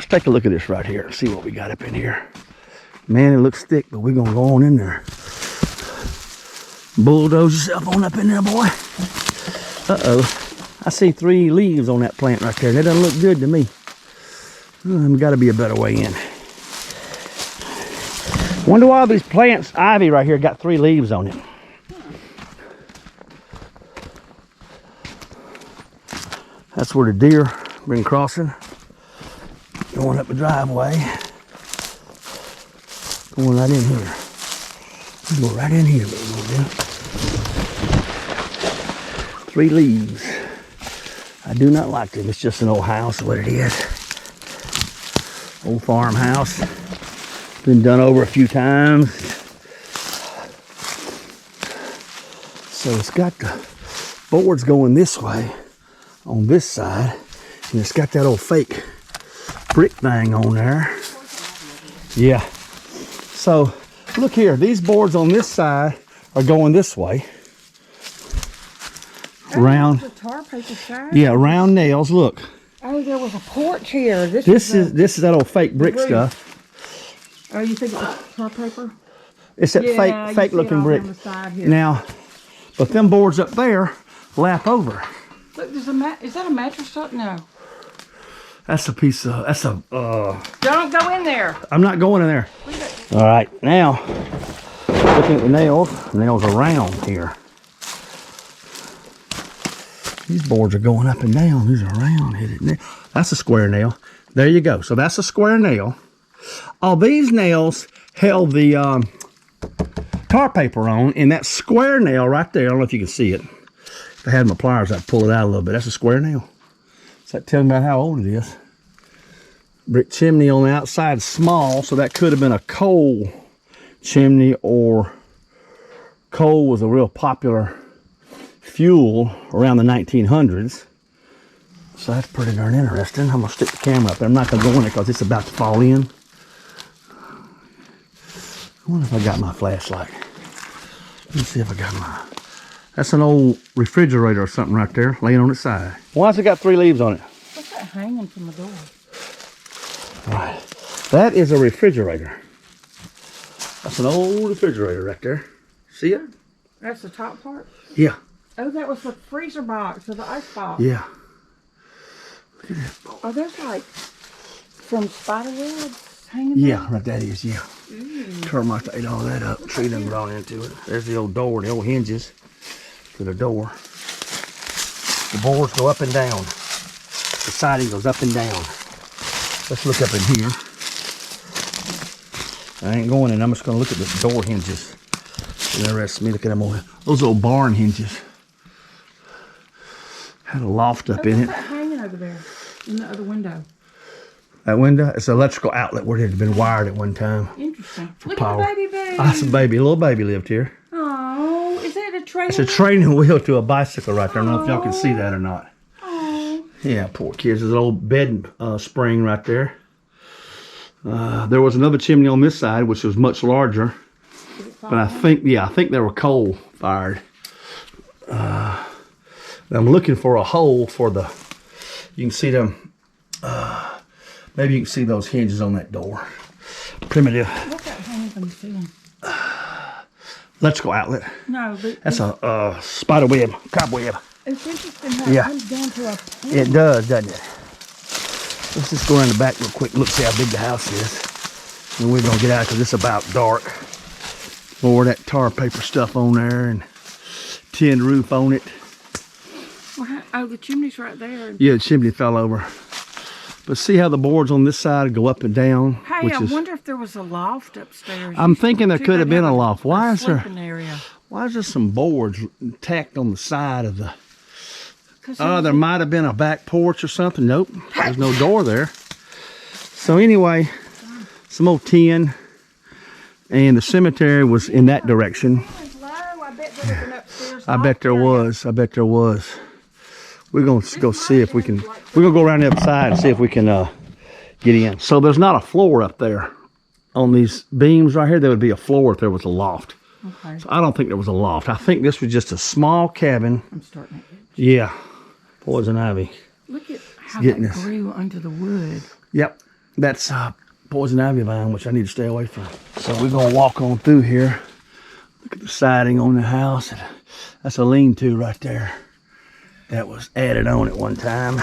let's take a look at this right here and see what we got up in here. Man, it looks thick, but we're gonna go on in there. Bulldoze yourself on up in there, boy. Uh-oh. I see 3 leaves on that plant right there. That doesn't look good to me. Got to be a better way in. Wonder why these plants, ivy right here, got 3 leaves on it. That's where the deer been crossing. Going up the driveway. Going right in here. Go right in here, little bit. 3 leaves. I do not like them. It's just an old house, what it is. Old farmhouse. Been done over a few times. So it's got the boards going this way on this side. And it's got that old fake brick thing on there. Yeah. So look here. These boards on this side are going this way. Round. The tar paper side? Yeah, round nails. Look. Oh, there was a porch here. This is that old fake brick stuff. Oh, you think it was tar paper? It's that fake looking brick. Now, but them boards up there lap over. Look, is that a mattress top? No. That's a piece of, Don't go in there. I'm not going in there. All right, now, looking at the nails are round here. These boards are going up and down. These are round headed. That's a square nail. There you go. So that's a square nail. All these nails held the tar paper on, and that square nail right there, I don't know if you can see it. If I had my pliers, I'd pull it out a little bit. That's a square nail. So that tells me about how old it is. Brick chimney on the outside, small, so that could have been a coal chimney, or coal was a real popular fuel around the 1900s. So that's pretty darn interesting. I'm gonna stick the camera up there. I'm not gonna go in it because it's about to fall in. I wonder if I got my flashlight. Let me see if I got my... That's an old refrigerator or something right there, laying on its side. Why's it got 3 leaves on it? What's that hanging from the door? All right. That is a refrigerator. That's an old refrigerator right there. See it? That's the top part? Yeah. Oh, that was the freezer box or the ice box. Yeah. Look at that. Oh, there's like some spider webs hanging Yeah, there? right, that is, yeah. Termites ate all that up. Tree done grown into it. There's the old door, the old hinges to the door. The boards go up and down. The siding goes up and down. Let's look up in here. I ain't going in. I'm just going to look at the door hinges. It interests me. Look at them old, those old barn hinges. Had a loft up in it. What's that hanging over there in the other window? That window, it's an electrical outlet where it had been wired at one time. Interesting. For Look power. at the baby. That's a baby. A little baby lived here. Oh, is that a trailer? It's a training wheel to a bicycle right there. I don't know if y'all can see that or not. Oh. Yeah, poor kids. There's an old bed spring right there. There was another chimney on this side, which was much larger. But I think they were coal fired. I'm looking for a hole for the, you can see them, maybe you can see those hinges on that door. Primitive. What's that hanging from the ceiling? Electrical outlet. No, but That's a spider web, cobweb. it's interesting how Yeah. it comes down to a point. It does, doesn't it? Let's just go around the back real quick. Look, see how big the house is. And we're going to get out because it's about dark. More of that tar paper stuff on there and tin roof on it. Oh, the chimney's right there. Yeah, the chimney fell over. But see how the boards on this side go up and down? Hey, I wonder if there was a loft upstairs. I'm thinking there could have been a loft. Why is there some boards tacked on the side of the... there might have been a back porch or something. Nope, there's no door there. So anyway, some old tin, and the cemetery was in that direction. I bet there was. We're going to go see if we can, we're going to go around the other side and see if we can get in. So there's not a floor up there. On these beams right here, there would be a floor if there was a loft. Okay. So I don't think there was a loft. I think this was just a small cabin. I'm starting to get... Yeah. Poison ivy. Look at how that grew under the wood. Yep. That's poison ivy vine, which I need to stay away from. So we're gonna walk on through here. Look at the siding on the house. That's a lean-to right there. That was added on at one time.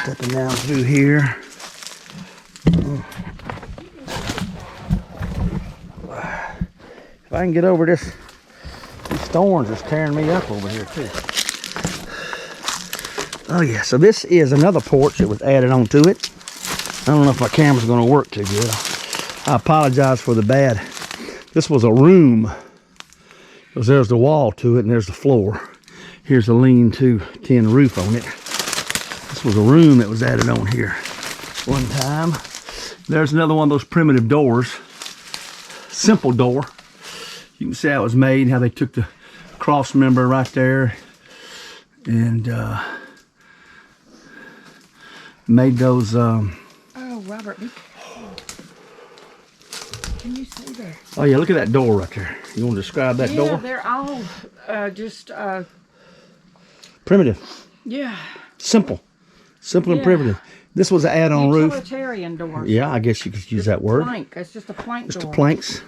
Stepping down through here. If I can get over this, these thorns is tearing me up over here too. Oh yeah, so this is another porch that was added onto it. I don't know if my camera's gonna work too good. I apologize for the bad. This was a room, because there's the wall to it and there's the floor. Here's a lean-to tin roof on it. This was a room that was added on here one time. There's another one of those primitive doors. Simple door. You can see how it was made, how they took the cross member right there and made those. Oh, Robert, be careful. Can you see there? Oh yeah, look at that door right there. You want to describe that door? Yeah, they're all just Primitive. yeah. Simple and Yeah. primitive. This was an add-on roof. Utilitarian door. Yeah, I guess you could use that word. Plank. It's just a plank Just door. the planks.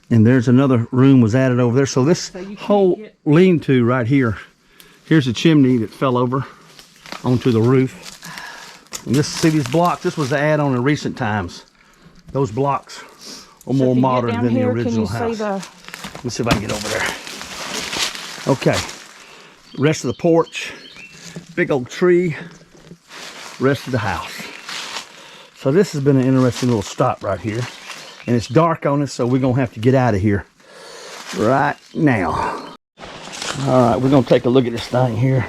And there's another room was added over there. So this So you can't whole get- lean-to right here. Here's a chimney that fell over onto the roof. And this, see these blocks? This was the add-on in recent times. Those blocks are So more if you get modern down than the here, original can you house. see Let's see if I can get over there. Okay. Rest of the porch. Big old tree. Rest of the house. So this has been an interesting little stop right here. And it's dark on us, so we're going to have to get out of here right now. All right, we're going to take a look at this thing here.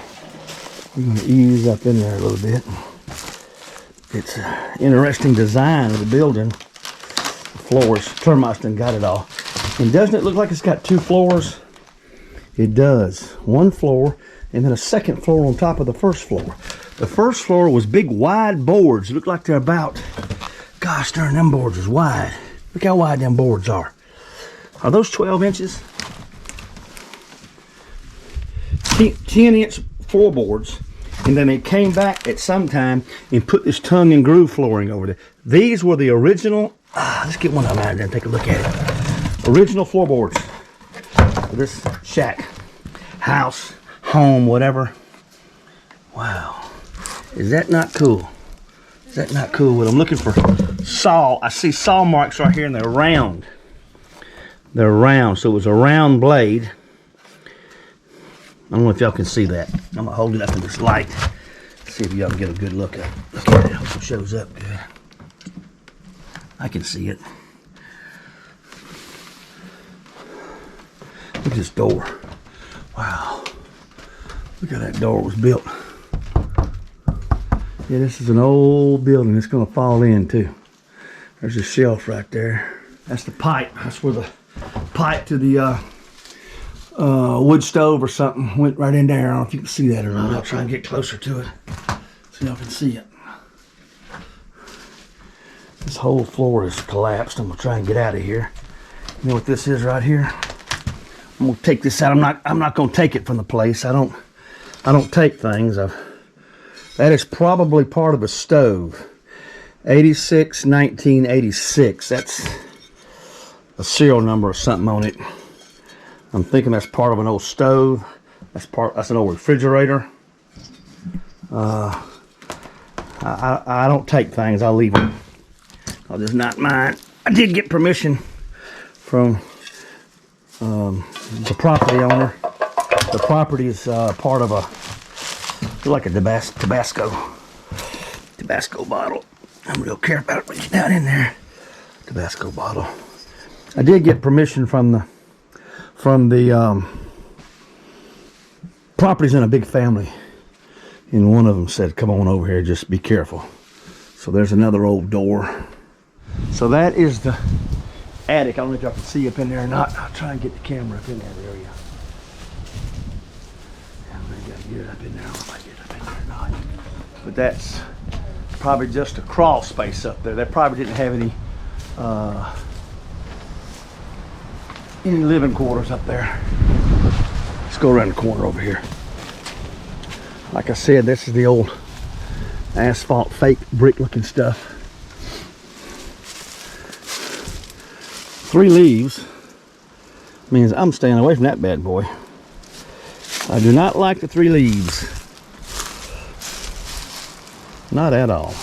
We're going to ease up in there a little bit. It's an interesting design of the building. The floors, termites done got it all. And doesn't it look like it's got two floors? It does. One floor and then a second floor on top of the first floor. The first floor was big wide boards. It looked like they're about, gosh darn, them boards is wide. Look how wide them boards are. Are those 12 inches? 10-inch floorboards. And then they came back at some time and put this tongue and groove flooring over there. These were the original, let's get one of them out of there and take a look at it. Original floorboards for this shack, house, home, whatever. Wow. Is that not cool? Is that not cool? Well, I'm looking for saw. I see saw marks right here and they're round. They're round, so it was a round blade. I don't know if y'all can see that. I'm gonna hold it up in this light. See if y'all can get a good look at it. I hope it shows up good. I can see it. Look at this door. Wow. Look how that door was built. Yeah, this is an old building. It's gonna fall in too. There's a shelf right there. That's the pipe. That's where the pipe to the wood stove or something went right in there. I don't know if you can see that or not. I'll try and get closer to it so y'all can see it. This whole floor is collapsed. I'm gonna try and get out of here. You know what this is right here? I'm gonna take this out. I'm not gonna take it from the place. I don't take things. That is probably part of a stove. 86 1986. That's a serial number or something on it. I'm thinking that's part of an old stove. That's an old refrigerator. I don't take things. I'll leave them. I'll just not mine. I did get permission from the property owner. The property is part of like a Tabasco bottle. I'm real careful about reaching down in there. Tabasco bottle. I did get permission from the property's in a big family, and one of them said, "Come on over here, just be careful." So there's another old door. So that is the attic. I don't know if y'all can see up in there or not. I'll try and get the camera up in that area. I gotta get it up in there. I don't know if I get it up in there or not. But that's probably just a crawl space up there. They probably didn't have any living quarters up there. Let's go around the corner over here. Like I said, this is the old asphalt, fake brick looking stuff. 3 leaves means I'm staying away from that bad boy. I do not like the 3 leaves. Not at all.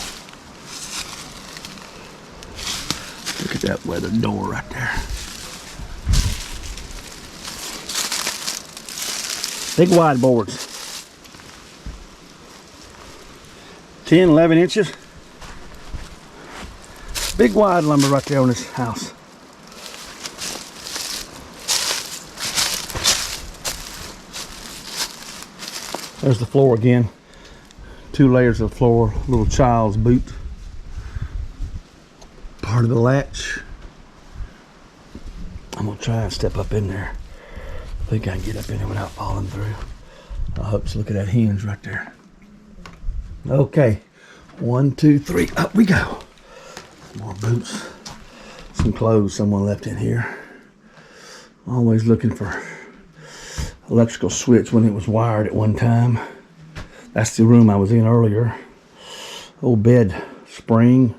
Look at that weathered door right there. Big wide boards. 10, 11 inches. Big wide lumber right there on this house. There's the floor again. 2 layers of floor, little child's boot. Part of the latch. I'm gonna try and step up in there. I think I can get up in there without falling through. I hope so. Look at that hinge right there. Okay, 1, 2, 3, up we go. More boots, some clothes someone left in here. Always looking for electrical switch when it was wired at one time. That's the room I was in earlier. Old bed spring.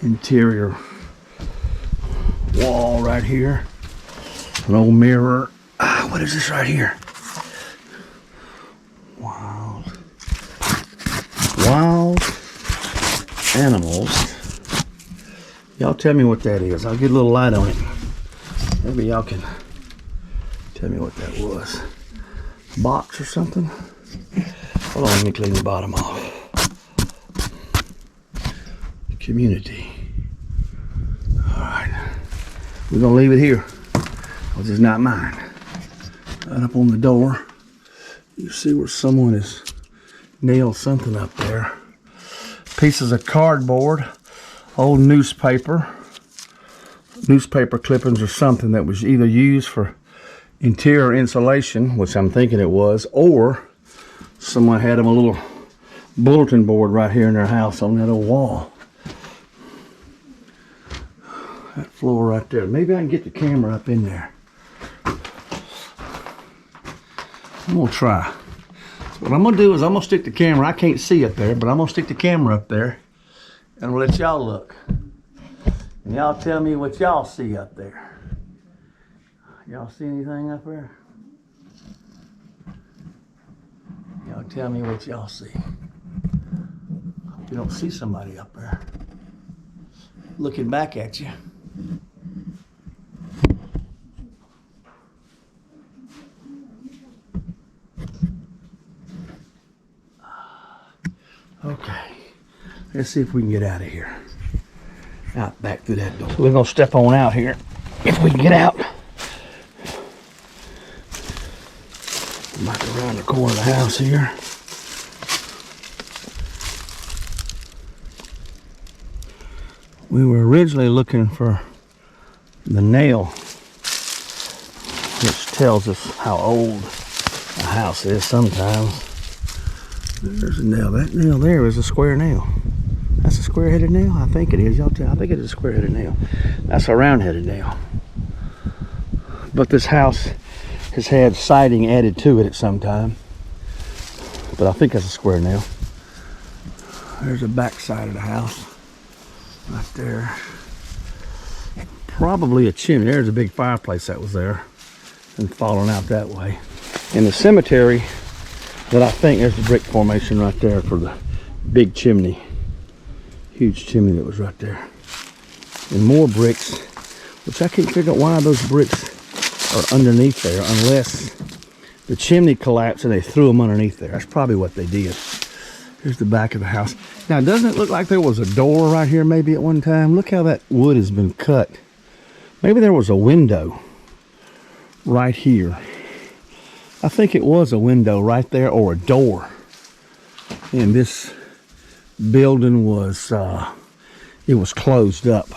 Interior wall right here. An old mirror. What is this right here? Wild animals. Y'all tell me what that is. I'll get a little light on it. Maybe y'all can tell me what that was. Box or something? Hold on, let me clean the bottom off. Community. Alright. We're gonna leave it here, because it's not mine. Right up on the door. You see where someone has nailed something up there. Pieces of cardboard, old newspaper clippings or something that was either used for interior insulation, which I'm thinking it was, or someone had them a little bulletin board right here in their house on that old wall. That floor right there. Maybe I can get the camera up in there. I'm gonna try. What I'm gonna do is I'm gonna stick the camera. I can't see up there, but I'm gonna stick the camera up there and let y'all look. And y'all tell me what y'all see up there. Y'all see anything up there? Y'all tell me what y'all see. Hope you don't see somebody up there looking back at you. Okay, let's see if we can get out of here. Out back through that door. We're gonna step on out here if we can get out. Back around the corner of the house here. We were originally looking for the nail, which tells us how old a house is sometimes. There's a nail. That nail there is a square nail. That's a square-headed nail? I think it is. Y'all tell. I think it is a square-headed nail. That's a round-headed nail. But this house has had siding added to it at some time. But I think that's a square nail. There's the back side of the house. Right there. Probably a chimney. There's a big fireplace that was there and fallen out that way. In the cemetery, that I think there's the brick formation right there for the big chimney. Huge chimney that was right there. And more bricks, which I can't figure out why those bricks are underneath there unless the chimney collapsed and they threw them underneath there. That's probably what they did. Here's the back of the house. Now, doesn't it look like there was a door right here maybe at one time? Look how that wood has been cut. Maybe there was a window right here. I think it was a window right there or a door. And this building was, it was closed up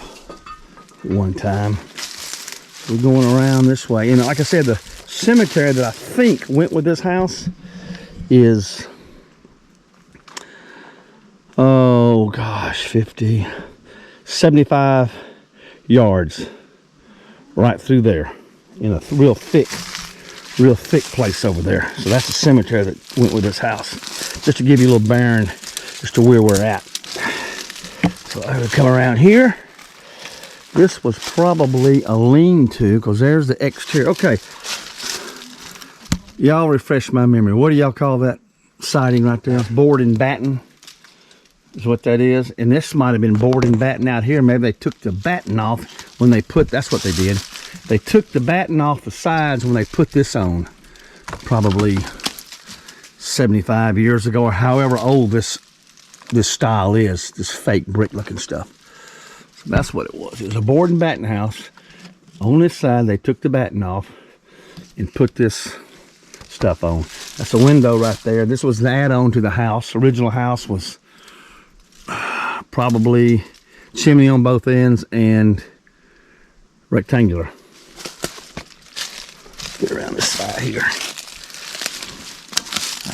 at one time. We're going around this way. And like I said, the cemetery that I think went with this house is, oh gosh, 50, 75 yards right through there in a real thick real thick place over there. So that's the cemetery that went with this house. Just to give you a little bearing as to where we're at. So I would come around here. This was probably a lean-to, because there's the exterior. Okay. Y'all refresh my memory. What do y'all call that siding right there? Board and batten is what that is. And this might have been board and batten out here. Maybe they took the batten off when they put, that's what they did. They took the batten off the sides when they put this on. Probably 75 years ago, or however old this style is, this fake brick looking stuff. So that's what it was. It was a board and batten house. On this side, they took the batten off and put this stuff on. That's a window right there. This was an add-on to the house. Original house was probably chimney on both ends and rectangular. Get around this side here.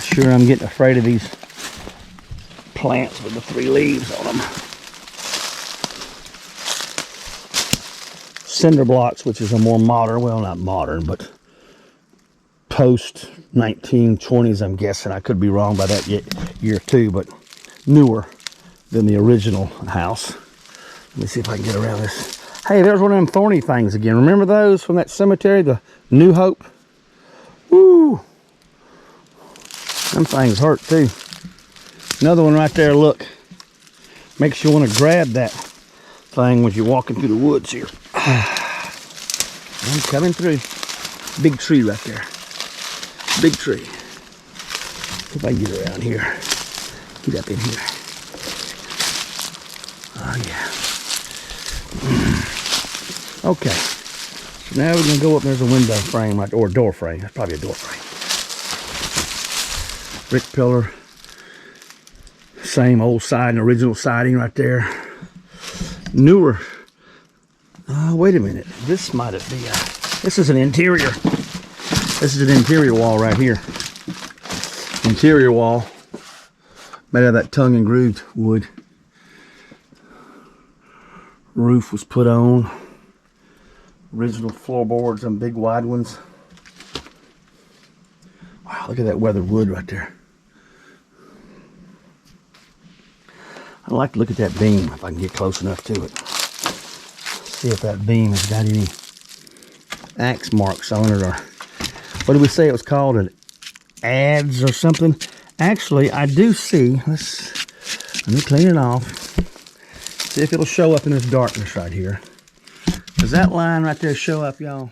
Sure, I'm getting afraid of these plants with the 3 leaves on them. Cinder blocks, which is a more modern, well, not modern, but post 1920s, I'm guessing. I could be wrong by that year too, but newer than the original house. Let me see if I can get around this. Hey, there's one of them thorny things again. Remember those from that cemetery, the New Hope? Woo! Them things hurt too. Another one right there, look. Makes you want to grab that thing when you're walking through the woods here. I'm coming through. Big tree right there. Big tree. See if I can get around here. Get up in here. Oh yeah. Okay. So now we're going to go up. There's a window frame right, or a door frame. That's probably a door frame. Brick pillar, same old siding, original siding right there. Newer. Wait a minute. This might be this is an interior. This is an interior wall right here. Interior wall made out of that tongue and grooved wood. Roof was put on. Original floorboards, some big wide ones. Wow, look at that weathered wood right there. I'd like to look at that beam if I can get close enough to it. See if that beam has got any axe marks on it, or what did we say it was called? An adze or something? Actually, I do see. Let me clean it off. See if it'll show up in this darkness right here. Does that line right there show up, y'all?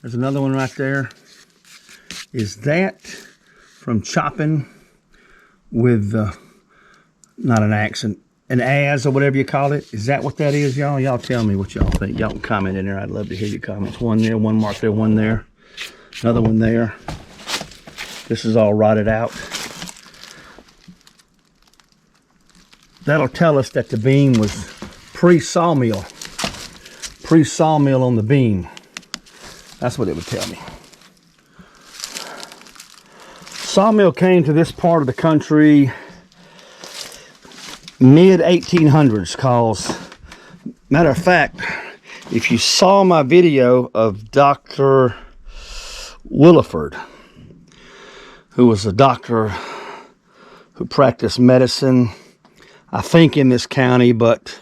There's another one right there. Is that from chopping with not an axe, an adze or whatever you call it? Is that what that is, y'all? Y'all tell me what y'all think. Y'all can comment in there. I'd love to hear your comments. One there, one mark there, one there. Another one there. This is all rotted out. That'll tell us that the beam was pre-sawmill. Pre-sawmill on the beam. That's what it would tell me. Sawmill came to this part of the country mid-1800s, cause matter of fact, if you saw my video of Dr. Williford, who was a doctor who practiced medicine, I think in this county, but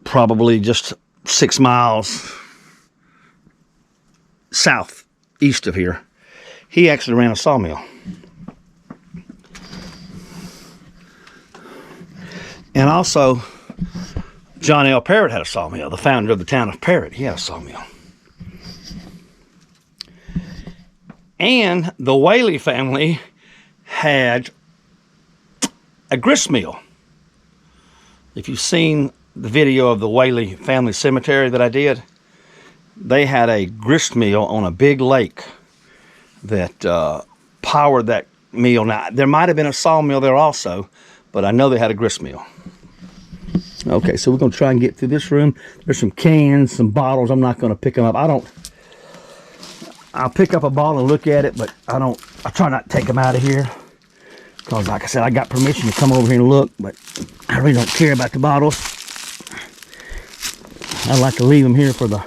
probably just 6 miles southeast of here, he actually ran a sawmill. And also, John L. Parrott had a sawmill, the founder of the town of Parrott. He had a sawmill. And the Whaley family had a grist mill. If you've seen the video of the Whaley family cemetery that I did, they had a grist mill on a big lake that powered that mill. Now, there might have been a sawmill there also, but I know they had a grist mill. Okay, so we're going to try and get through this room. There's some cans, some bottles. I'm not going to pick them up. I'll pick up a bottle and look at it, but I try not to take them out of here. Because like I said, I got permission to come over here and look, but I really don't care about the bottles. I like to leave them here for the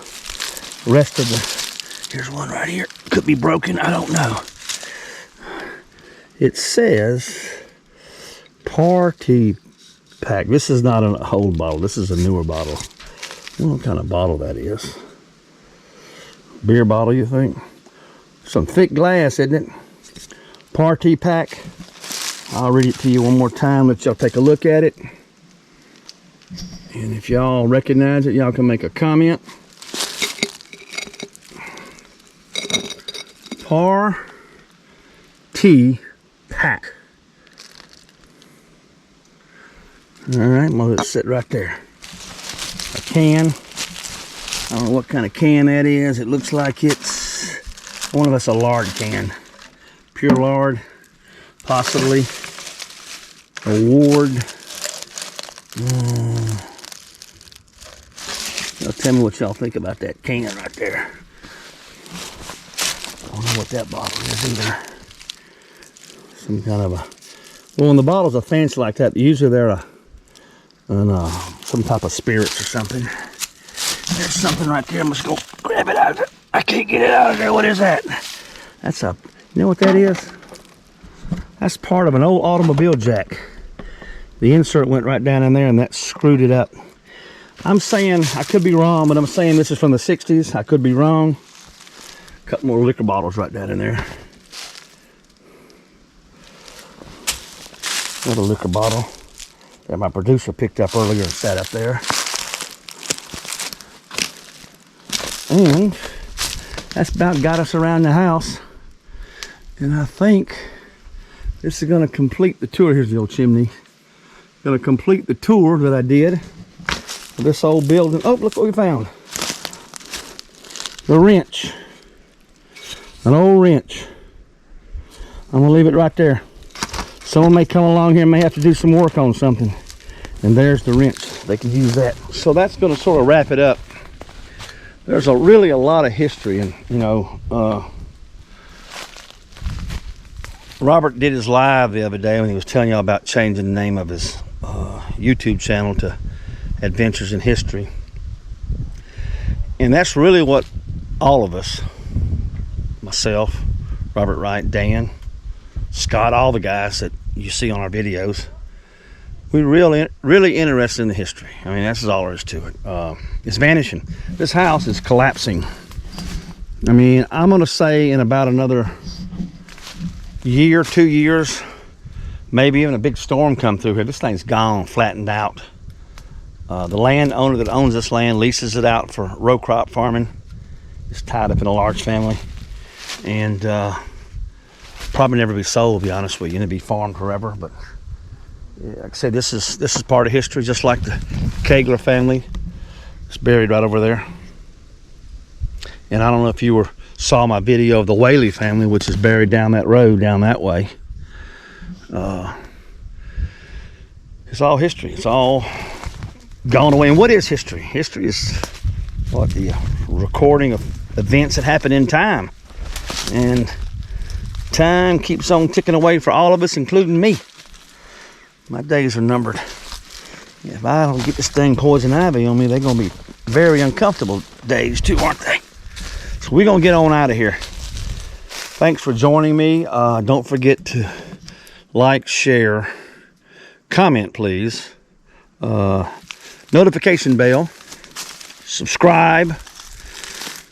rest of the Here's one right here. Could be broken. I don't know. It says Party Pack. This is not an old bottle. This is a newer bottle. I don't know what kind of bottle that is. Beer bottle, you think? Some thick glass, isn't it? Party Pack. I'll read it to you one more time. Let y'all take a look at it. And if y'all recognize it, y'all can make a comment. Party Pack. All right, I'm gonna let it sit right there. A can. I don't know what kind of can that is. It looks like it's one of us a lard can. Pure lard, possibly. Award. Now tell me what y'all think about that can right there. I don't know what that bottle is either. Some kind of a... Well, when the bottles are fancy like that, usually they're some type of spirits or something. There's something right there. I'm just going to grab it out of there. I can't get it out of there. What is that? That's a... You know what that is? That's part of an old automobile jack. The insert went right down in there and that screwed it up. I'm saying, I could be wrong, but I'm saying this is from the 60s. I could be wrong. A couple more liquor bottles right down in there. Another liquor bottle that my producer picked up earlier and sat up there. And that's about got us around the house. And I think this is going to complete the tour. Here's the old chimney. Going to complete the tour that I did of this old building. Oh, look what we found. The wrench. An old wrench. I'm going to leave it right there. Someone may come along here and may have to do some work on something. And there's the wrench. They can use that. So that's going to sort of wrap it up. There's really a lot of history. And, you know, Robert did his live the other day when he was telling y'all about changing the name of his YouTube channel to Adventures in History. And that's really what all of us, myself, Robert Wright, Dan, Scott, all the guys that you see on our videos, we're really interested in the history. I mean, that's all there is to it. It's vanishing. This house is collapsing. I mean, I'm going to say in about another year, 2 years, maybe even a big storm come through here, this thing's gone, flattened out. The landowner that owns this land leases it out for row crop farming. It's tied up in a large family, and probably never be sold, to be honest with you. It'll be farmed forever. But yeah, like I said, this is part of history, just like the Kegler family. It's buried right over there. And I don't know if you saw my video of the Whaley family, which is buried down that road, down that way. It's all history. It's all gone away. And what is history? History is what, the recording of events that happen in time. And time keeps on ticking away for all of us, including me. My days are numbered. If I don't get this thing poison ivy on me, they're going to be very uncomfortable days too, aren't they? So we're going to get on out of here. Thanks for joining me. Don't forget to like, share, comment, please. Notification bell. Subscribe.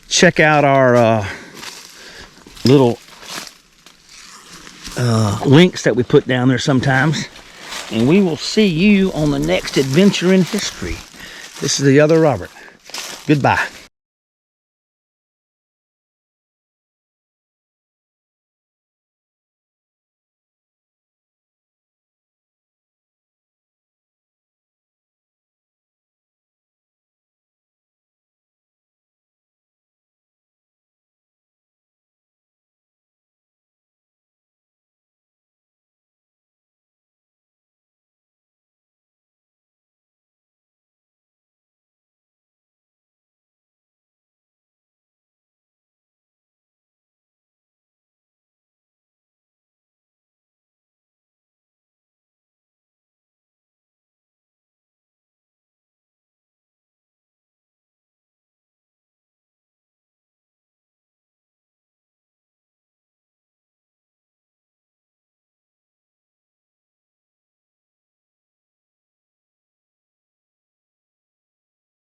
Check out our little links that we put down there sometimes. And we will see you on the next adventure in history. This is the other Robert. Goodbye.